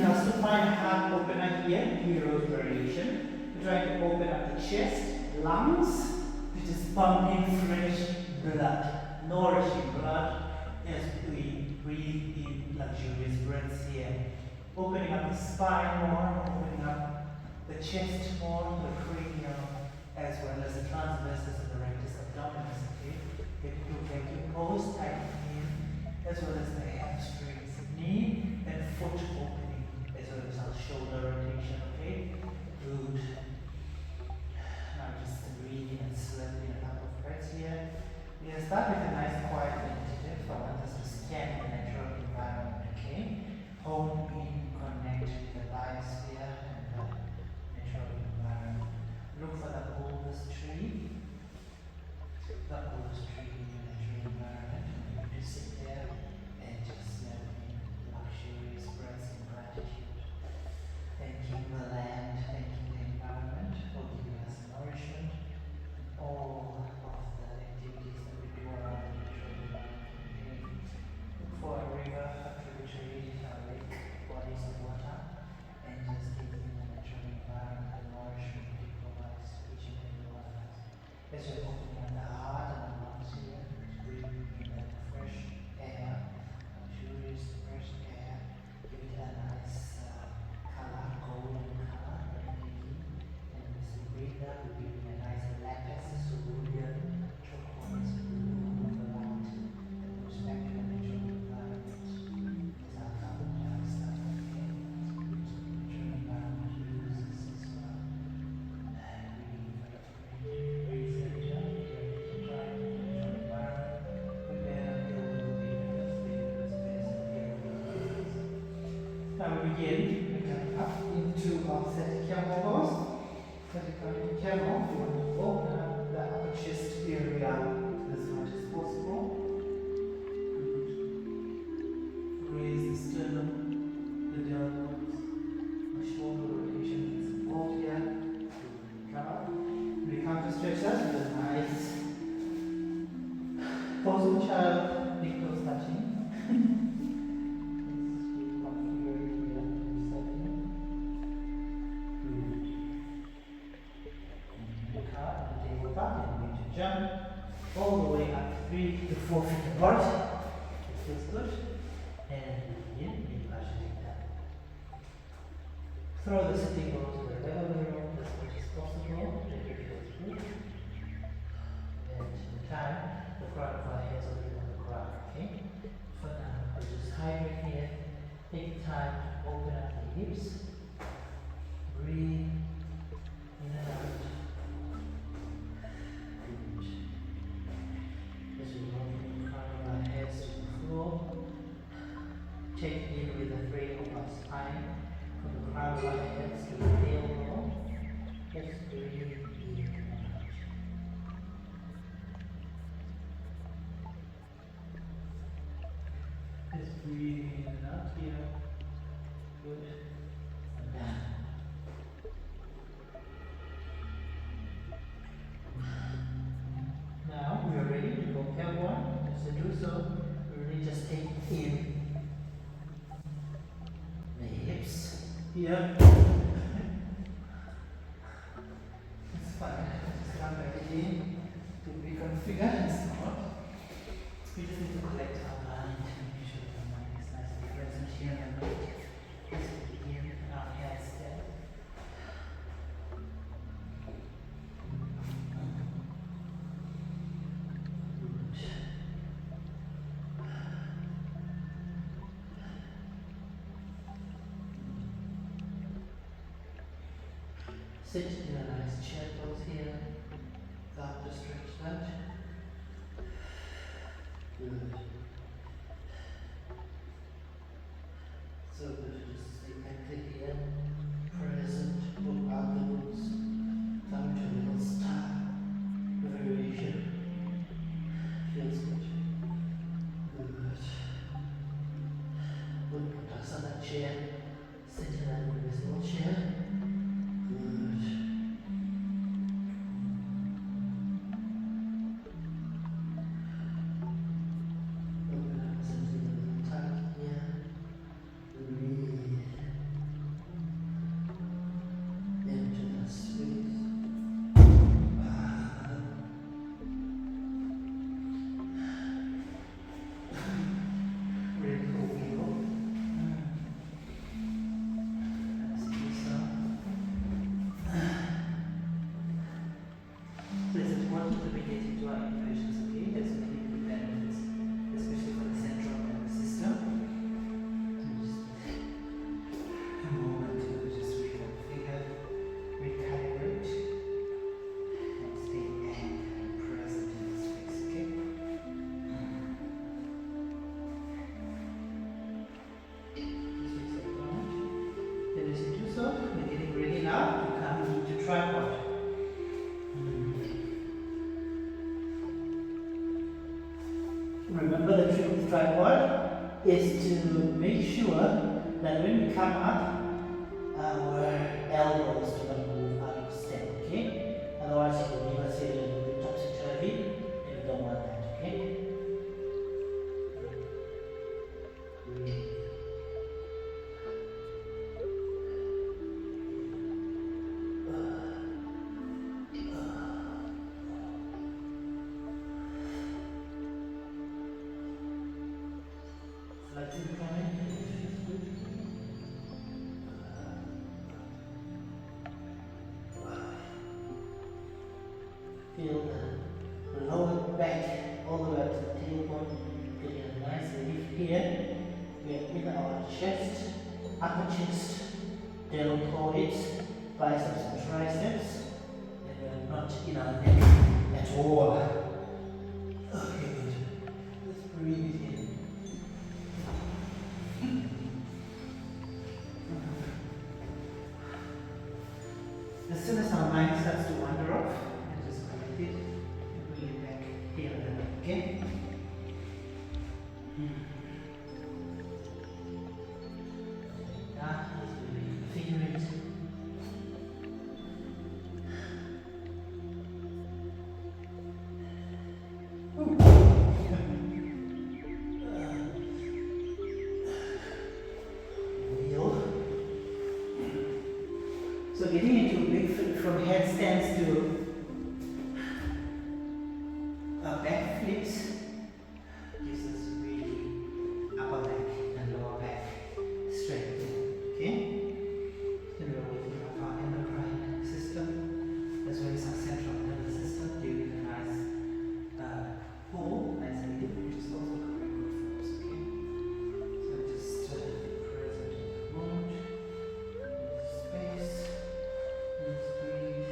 in our supine heart opener here, hero's variation. We're trying to open up the chest, lungs, which is pumping fresh blood, nourishing blood as we breathe in luxurious breaths here. Opening up the spine more, opening up the chest more, the cranium, as well as the transversus and the rectus abdominis. Okay? Get into vacuum pose, tighten in, as well as the hamstrings, knee and foot opening, as well as our shoulder rotation. Okay? Good. Now just breathing and slowly a couple of breaths here. We're going to start with a nice quiet meditative. I want us to scan the natural environment. Okay? Hone in, connect with the biosphere and the natural environment. Look for the oldest tree in the natural environment. You just sit there and just let in luxurious breaths in gratitude. Thanking the land, thanking the environment for giving us nourishment and all of the activities that we do around the natural environment. Look for a river, a tributary, a lake, bodies of water, and just giving the natural environment the nourishment it provides to each and every one of us. As you're opening up the heart and the lungs here, breathing in that fresh air, luxurious fresh air, give it a nice color, golden color, breathtaking. And as we breathe out, we give it a nice lattice, cerulean, turquoise blue of the light that goes back to the natural environment. As our carbon dioxide, okay, natural environment uses as well. Now we begin, we come up into our static camel pose. Static camel, we want to open up the upper chest area as much as possible. Good. Raise the sternum, the deltoids, the shoulder rotation is involved here. Good. Come up. We come to stretch that with a nice pose of child, nipples touching. Jump all the way up 3 to 4 feet apart. It feels good. And begin in Prasarita. Throw the sitting bones to the level of the room as much as possible. Make it feel good. And in time, the crown of our heads will be on the ground. Okay? For now, we just hydrate here. Take time to open up the hips. Breathe in and out. Check in with the frame of our spine, from the crown of our heads to the tailbone. Just breathe in and out. Just breathe in and out here. Good. And down. Now we are ready to go tailbone. As we do so, we really just take in here. It's fine. Just come back again to reconfigure and start. We just need to collect our mind, make sure the mind is nicely present here and right. As we begin our headstand. Sit in a nice chair pose here. Start to stretch that. Good. So good to just stay connected here. Present, look outwards. Come to a little star. Variation. Feels good. Good. Good. Put us on that chair. Sit in that invisible chair. Good. Remember, the trick with tripod is to make sure that when we come up, our elbows do not move out of step, okay? Otherwise, it will leave us here a little bit topsy-turvy, and we don't want that, okay? Feel the lower back all the way up to the tailbone. Getting a nice relief here. We are in our chest, upper chest, deltoids, biceps and triceps, and we are not in our neck at all. Okay, good. Let's breathe in. As soon as our mind starts to wander off, just correct it and bring it back here and there, okay? Let's figure it. So getting into a big flip from headstands to back flips gives us really upper back and lower back strength. Okay? Then we're working on our endocrine system as well as our central nervous system, giving a nice pull, nice and deep, which is also very good for us. Okay? So just present in the moment, space. Let's breathe.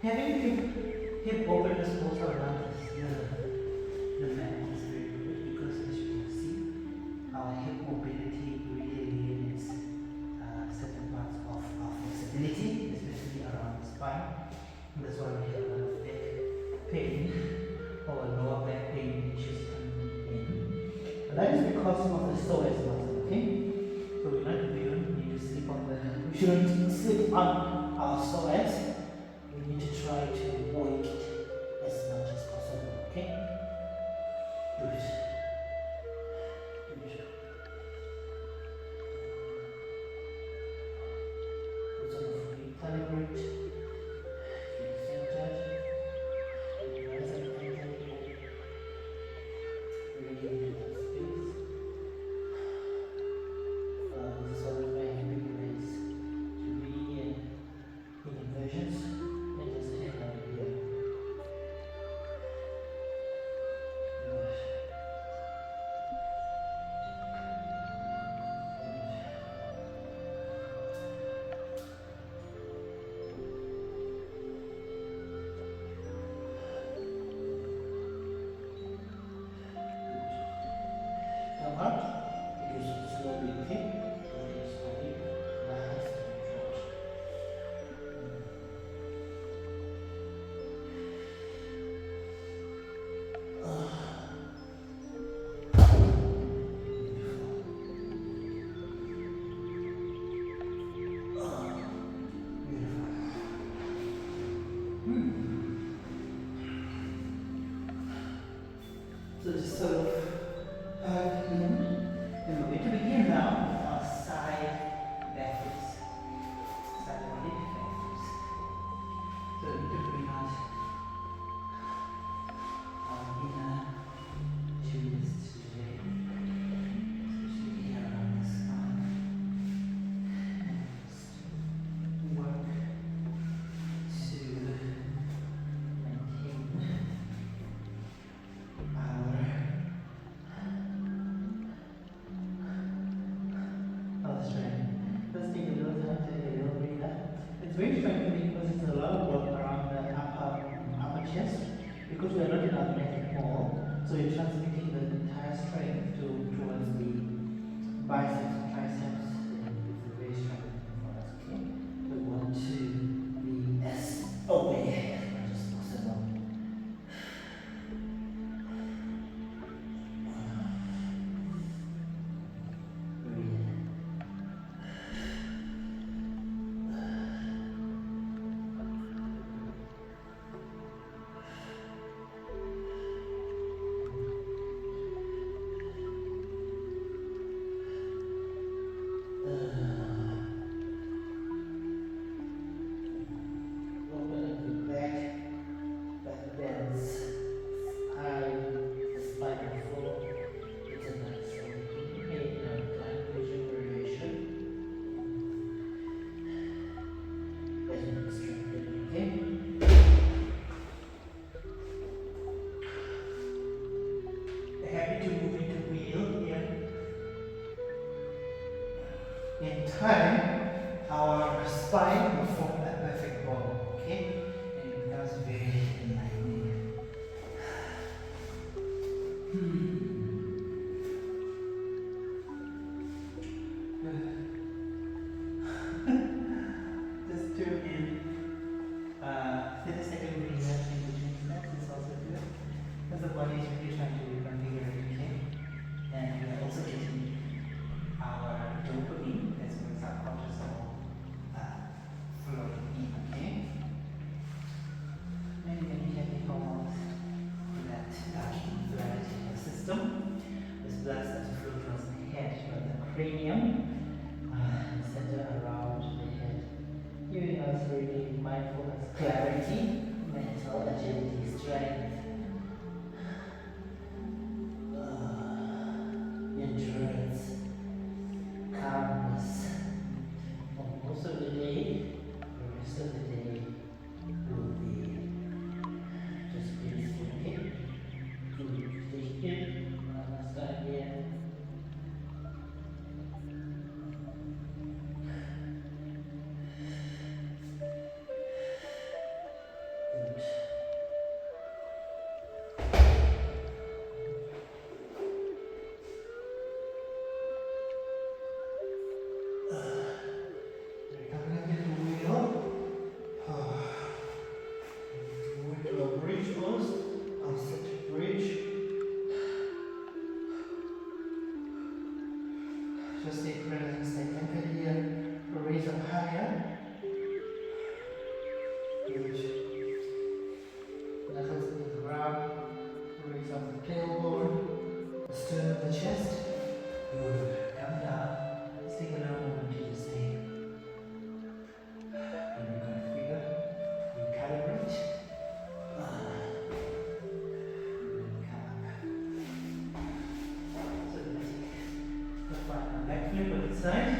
Having hip openness also around the mat is very good because, as you can see, our hip mobility really limits certain parts of our flexibility, especially around the spine. And that's why we have a lot of back pain or lower back pain issues coming in. And that is because of the psoas muscle, okay? So we don't need to sleep on we shouldn't sleep on our psoas. We need to try to work it as much as possible, okay? Good. Good. Let's recalibrate. Keep centered. Nice and comfortable. Really into that space. This is one of my big ways to be in inversions. And just hang out here. Come up. Use it slowly, okay? Slowly. Nice and short. So just sort of in, and we're going to begin now our side backwards. Side body backwards. So we need to bring out our inner chest today, especially here around the spine. And just work to maintain that's right. Let's take a little time, take a little breather. It's very strengthening because it's a lot of work around the upper chest because we are not in our neck more. So you're transmitting the entire strength towards the biceps and triceps, and it's very strengthening for us. Okay? We want to be as aware as much as possible. strength, endurance, calmness. For most of the day, the rest of the day will be just peaceful, okay? Good. Stay here. Last time here. Good. Just take breaths, stay anchored here, raise up higher. Good. Knuckles into the ground, raise up the tailbone, the sternum of the chest. Good. Come down. Let's take a little moment to just take. And reconfigure, recalibrate. Back flip on the side.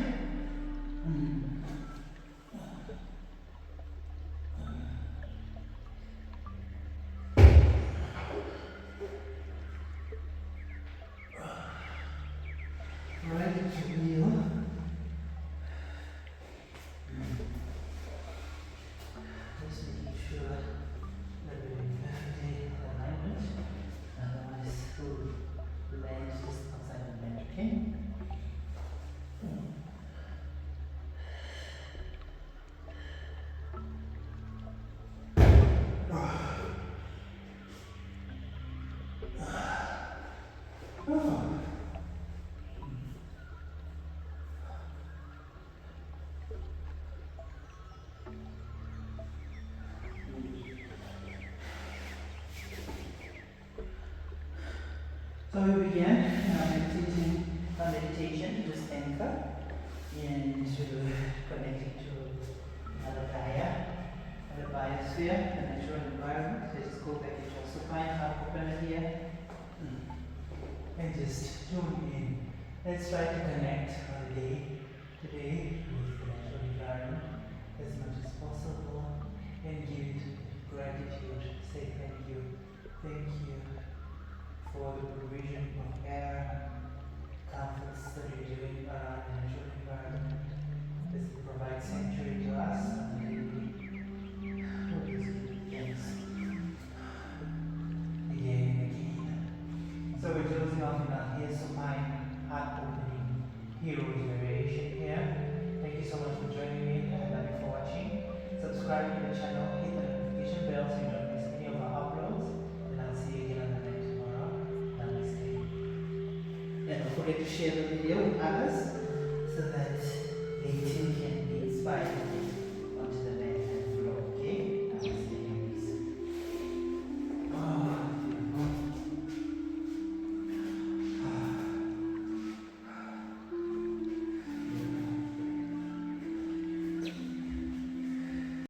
Right into kneel. Just making sure that we're in perfect alignment. Otherwise, we'll land just outside the mat, okay? So we began our meditation to just anchor and to connect it to another Gaia, another biosphere, the natural environment. Let's just go back into our supine heart opener here and just tune in. Let's try to connect our day today with the natural environment as much as possible and give gratitude. Say thank you. Thank you for the provision of air, comforts that you're doing around the natural environment. This provides sanctuary to us on a daily basis. Again and again. So we're closing off in our here supine heart opening heroes variation here. Thank you so much for joining me and thank you for watching. Subscribe to the channel, hit the notification bell so you don't miss any of our uploads. And I'll see you again on the next tomorrow. Namaste. And don't forget to share the video with others so that they too can be inspired.